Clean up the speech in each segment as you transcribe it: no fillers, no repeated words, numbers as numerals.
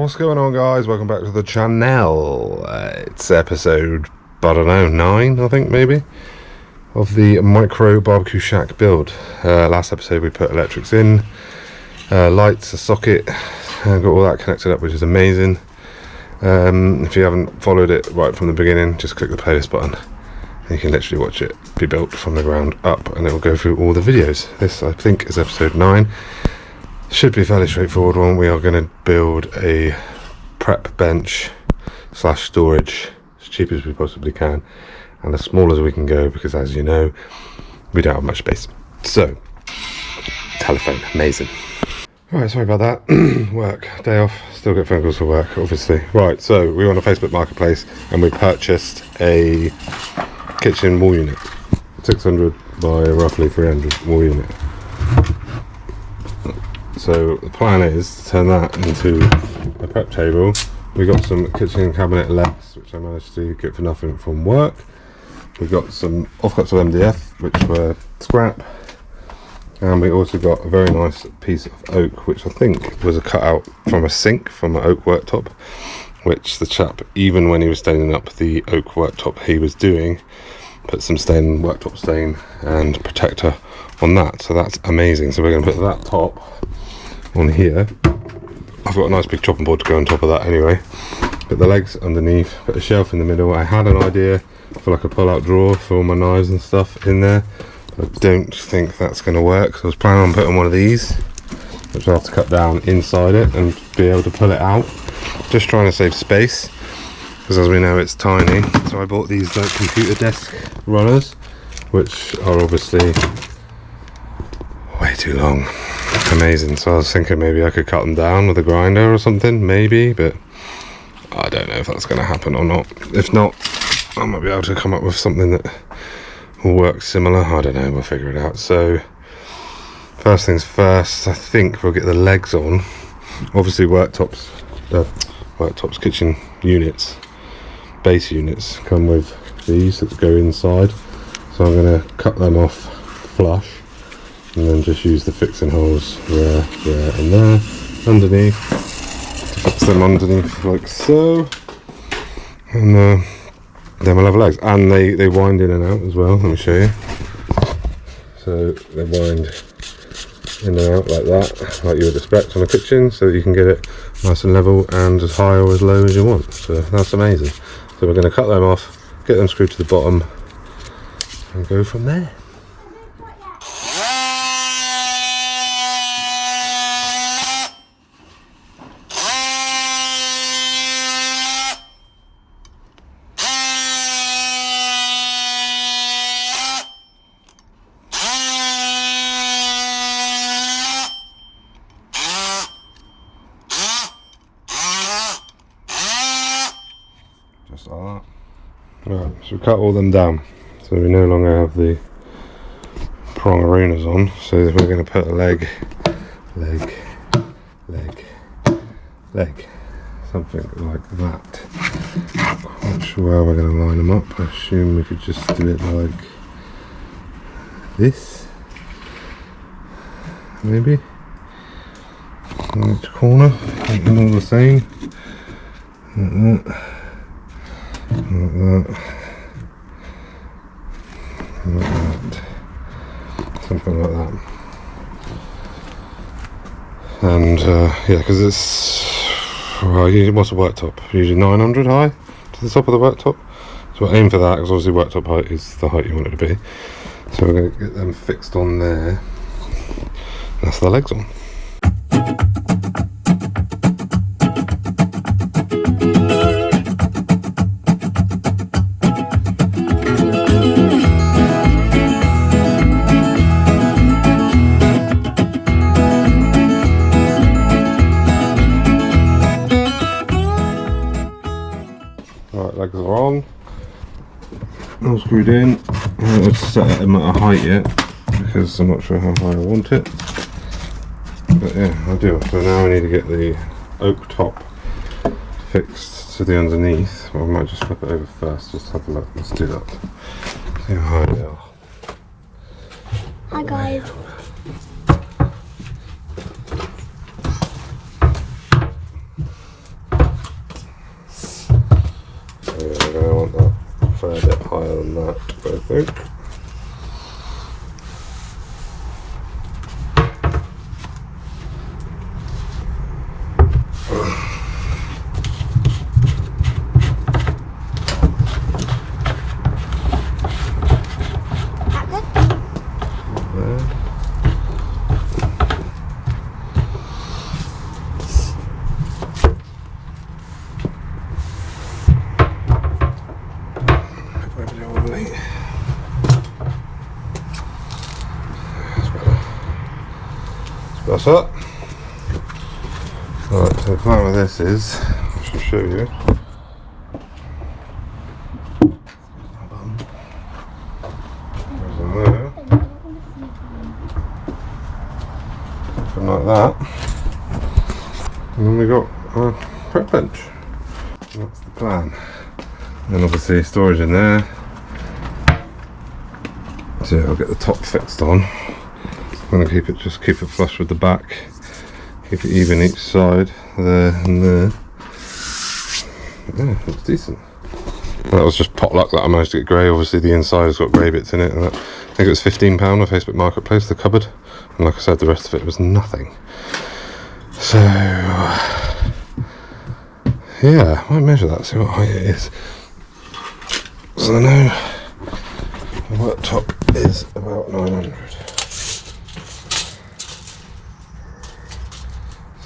What's going on, guys? Welcome back to the channel. It's episode, I don't know, 9 I think maybe, of the micro barbecue shack build. Last episode we put electrics in, lights, a socket, and got all that connected up, which is amazing. If you haven't followed it right from the beginning, just click the playlist button and you can literally watch it be built from the ground up, and it will go through all the videos. This, I think, is episode 9. Should be a fairly straightforward one. We are going to build a prep bench / storage as cheap as we possibly can and as small as we can go, because as you know, we don't have much space. So, telephone, amazing. Right, sorry about that. Work, day off, still get phone calls for work, obviously. Right, so we were on a Facebook marketplace and we purchased a kitchen wall unit, 600 by roughly 300 wall unit. So the plan is to turn that into a prep table. We got some kitchen cabinet legs, which I managed to get for nothing from work. We've got some offcuts of MDF, which were scrap. And we also got a very nice piece of oak, which I think was a cutout from a sink from an oak worktop, which the chap, even when he was staining up the oak worktop he was doing, put some worktop stain and protector on that. So that's amazing. So we're going to put that top on here. I've got a nice big chopping board to go on top of that anyway. Put the legs underneath, put a shelf in the middle. I had an idea for like a pull-out drawer for all my knives and stuff in there. I don't think that's going to work, so I was planning on putting one of these, which I'll have to cut down inside it and be able to pull it out. Just trying to save space, because as we know it's tiny. So I bought these like computer desk runners, which are obviously way too long. Amazing. So I was thinking maybe I could cut them down with a grinder or something, maybe, but I don't know if that's going to happen or not. If not, I might be able to come up with something that will work similar. I don't know, we'll figure it out. So first things first, I think we'll get the legs on. Obviously worktops kitchen units, base units come with these that go inside, so I'm going to cut them off flush and then just use the fixing holes there and there underneath to fix them underneath like so, and then we'll have legs, and they wind in and out as well. Let me show you. So they wind in and out like that, like you would expect on a kitchen, so that you can get it nice and level and as high or as low as you want. So that's amazing. So we're going to cut them off, get them screwed to the bottom and go from there. Just like that. Right, so we cut all them down, so we no longer have the prong arenas on. So we're going to put a leg, something like that. Not sure how we're going to line them up. I assume we could just do it like this, maybe in each corner, make them all the same, like that. Like that, something like that. And yeah, because it's, well, usually, what's a worktop? Usually 900 high to the top of the worktop. So we'll aim for that, because obviously worktop height is the height you want it to be. So we're going to get them fixed on there. That's the legs on. Right, legs are on, all screwed in. I haven't got to set them at a height yet, because I'm not sure how high I want it. But yeah, I do. So now I need to get the oak top fixed to the underneath. Well, I might just flip it over first, just have a look. Let's do that. See how high they are. Hi guys. think. That's up. Right, so the plan with this is, I shall show you. There's in there. Something like that. And then we got a prep bench. And that's the plan. And then obviously storage in there. So I'll get the top fixed on. I'm going to keep it flush with the back, keep it even each side, there and there. Yeah, it's decent. And that was just pot luck that I managed to get grey. Obviously the inside has got grey bits in it, and I think it was £15 on Facebook Marketplace, the cupboard, and like I said, the rest of it was nothing. So yeah, I might measure that, see what height it is. So I know the worktop is about 900.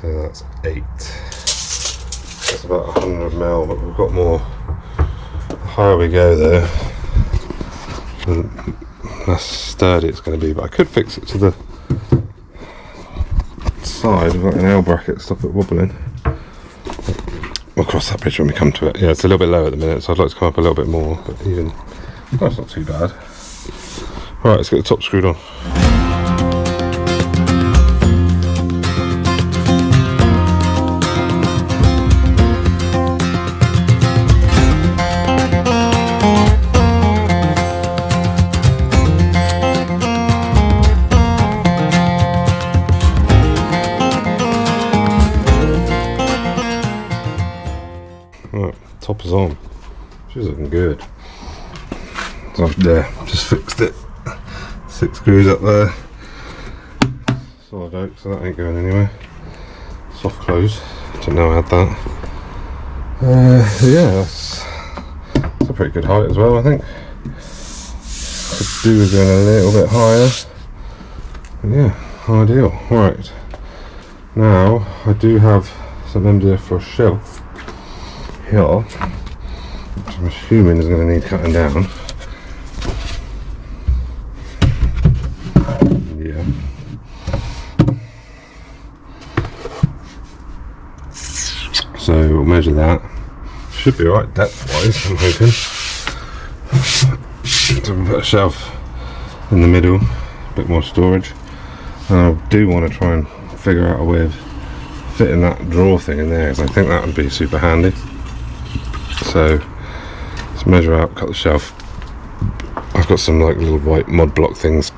So that's 8. That's about 100mm, but we've got more. The higher we go there, the less sturdy it's going to be. But I could fix it to the side with like an L bracket, stop it wobbling. We'll cross that bridge when we come to it. Yeah, it's a little bit low at the minute, so I'd like to come up a little bit more, but even that's not too bad. Right, let's get the top screwed on. Right, top is on. She's looking good. So there, just fixed it. 6 screws up there. Solid oak, so that ain't going anywhere. Soft close. Didn't know I had that. Yeah, that's a pretty good height as well, I think. Could do with going a little bit higher. But yeah, ideal. Right. Now I do have some MDF for a shelf here, which I'm assuming is going to need cutting down. Yeah. So we'll measure that. Should be alright depth wise, I'm hoping. So we'll put a shelf in the middle, a bit more storage. And I do want to try and figure out a way of fitting that drawer thing in there, because I think that would be super handy. So let's measure out, cut the shelf. I've got some like little white mod block things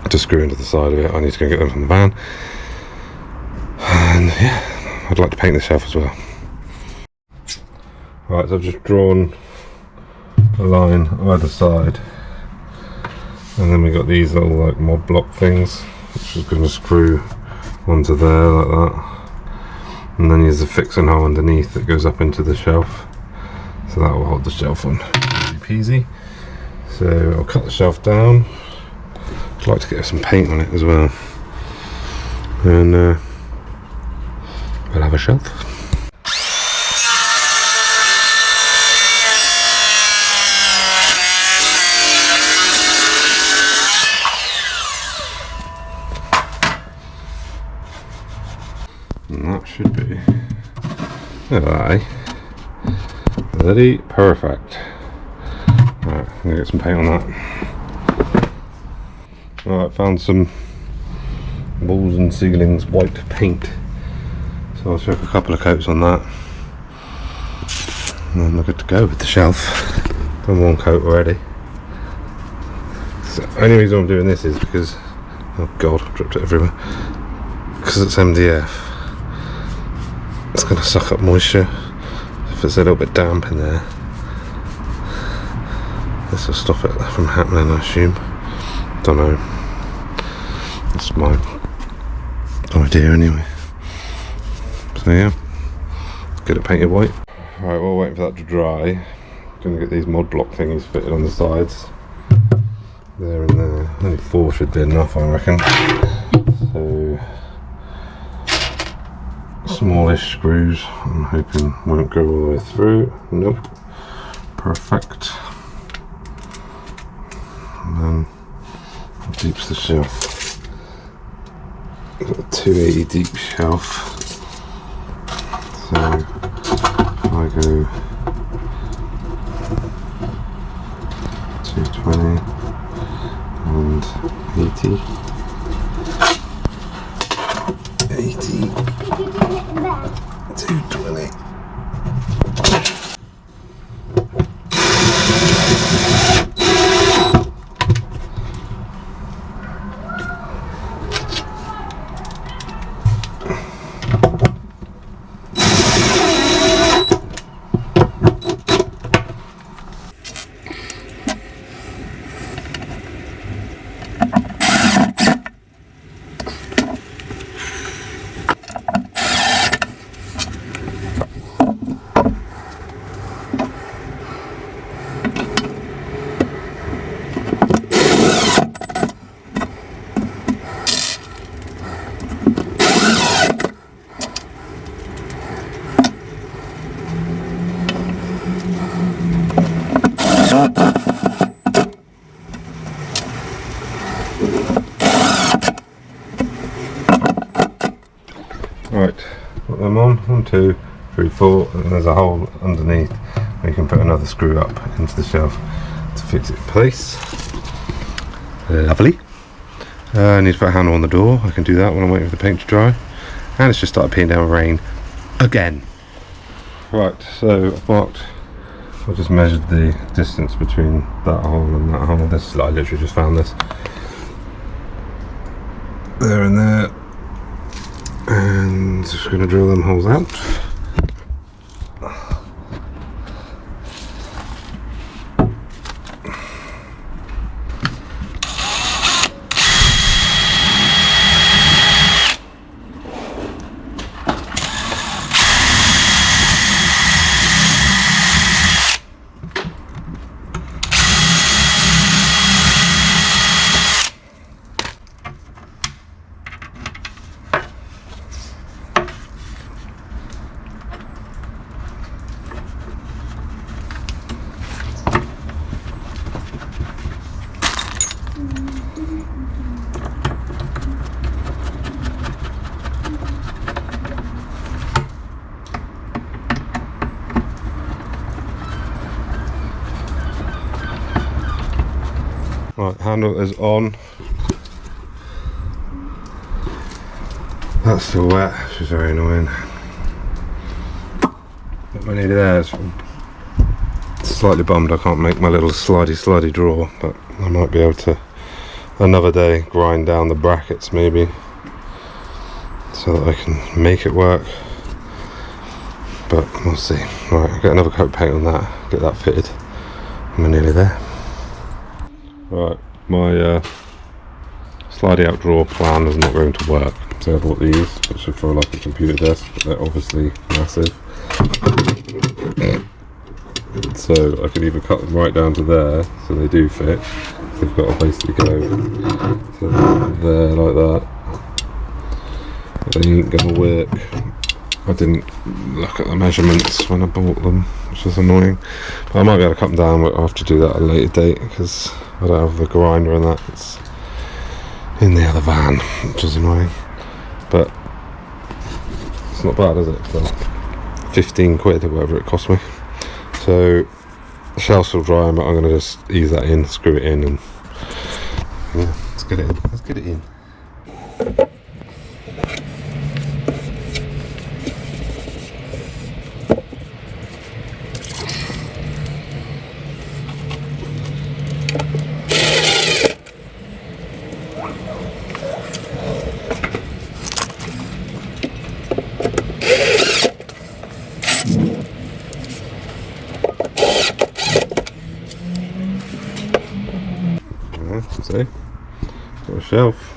to screw into the side of it. I need to go get them from the van. And yeah, I'd like to paint the shelf as well. Right, so I've just drawn a line either side, and then we got these little like mod block things, which is going to screw onto there like that, and then there's a fixing hole underneath that goes up into the shelf, so that will hold the shelf on easy peasy. So I'll cut the shelf down. I'd like to get some paint on it as well, and we'll have a shelf. And that should be, look at that, eh? Bloody perfect. Right, I'm gonna get some paint on that. Alright, found some walls and ceilings white paint. So I'll chuck a couple of coats on that. And then we're good to go with the shelf. Done one coat already. So the only reason I'm doing this is because, oh god, I dropped it everywhere. Because it's MDF. It's going to suck up moisture if it's a little bit damp in there. This will stop it from happening, I assume. Don't know. That's my idea anyway. So yeah, get it painted white. Alright, we're waiting for that to dry. Gonna get these mod block thingies fitted on the sides. There and there. Only 4 should be enough, I reckon. So smallish screws, I'm hoping won't go all the way through. Nope. Perfect. And then how deep's the shelf? Got a 280 deep shelf. So if I go 220 and 80. 220. Right, put them on, 1, 2, 3, 4, and there's a hole underneath where you can put another screw up into the shelf to fix it in place. Lovely. I need to put a handle on the door. I can do that when I'm waiting for the paint to dry. And it's just started peeing down rain again. Right, so I've marked, I just measured the distance between that hole and that hole. This, I literally just found this. There and there. And just going to drill them holes out. Right, handle is on. That's still wet, which is very annoying. What we need there is slightly bummed I can't make my little slidey drawer, but I might be able to another day grind down the brackets maybe so that I can make it work. But we'll see. Right, I'll get another coat of paint on that, get that fitted, and we're nearly there. Right, my slidey out drawer plan is not going to work. So I bought these, which are for like a computer desk, but they're obviously massive. So I can either cut them right down to there, so they do fit. They've got to basically go to there like that. But they ain't gonna work. I didn't look at the measurements when I bought them, which is annoying. But I might be able to cut them down, but I'll have to do that at a later date because I don't have the grinder and that. It's in the other van, which is annoying. But it's not bad, is it, for 15 quid or whatever it cost me. So the shelf's still dry, but I'm going to just ease that in, screw it in, and yeah, let's get it in. Let's get it in. really. Got a shelf.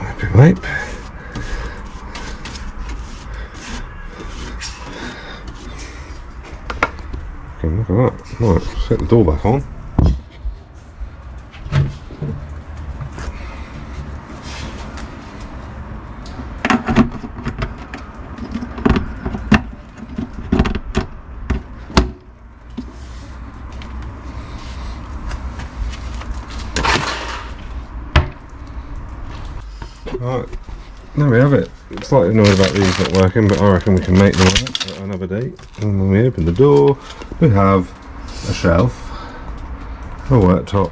Wipey wipe. Okay, look at that. Right, set the door back on. Right, there we have it. Slightly annoyed about these not working, but I reckon we can make them work at another date. And when we open the door, we have a shelf, a worktop,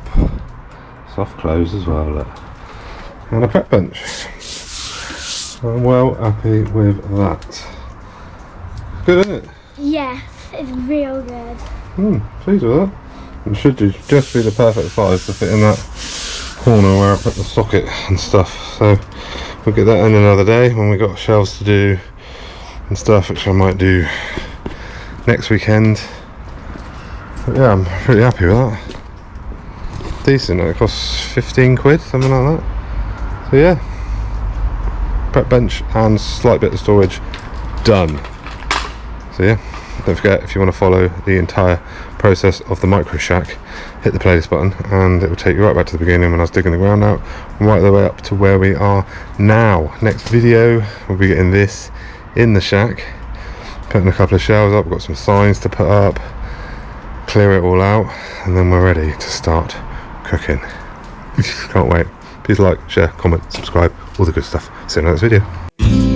soft close as well, look, and a prep bench. I'm well happy with that. Good, isn't it? Yes, it's real good. Pleased with that. It should just be the perfect size to fit in that corner where I put the socket and stuff. So we'll get that in another day when we've got shelves to do and stuff, which I might do next weekend. But yeah, I'm pretty happy with that. Decent. It costs 15 quid, something like that. So yeah, prep bench and slight bit of storage done. So yeah, don't forget, if you want to follow the entire process of the micro shack, hit the playlist button and it will take you right back to the beginning when I was digging the ground out, right the way up to where we are now. Next video we'll be getting this in the shack, putting a couple of shelves up, we've got some signs to put up, clear it all out, and then we're ready to start cooking. Can't wait. Please like, share, comment, subscribe, all the good stuff. See you in the next video.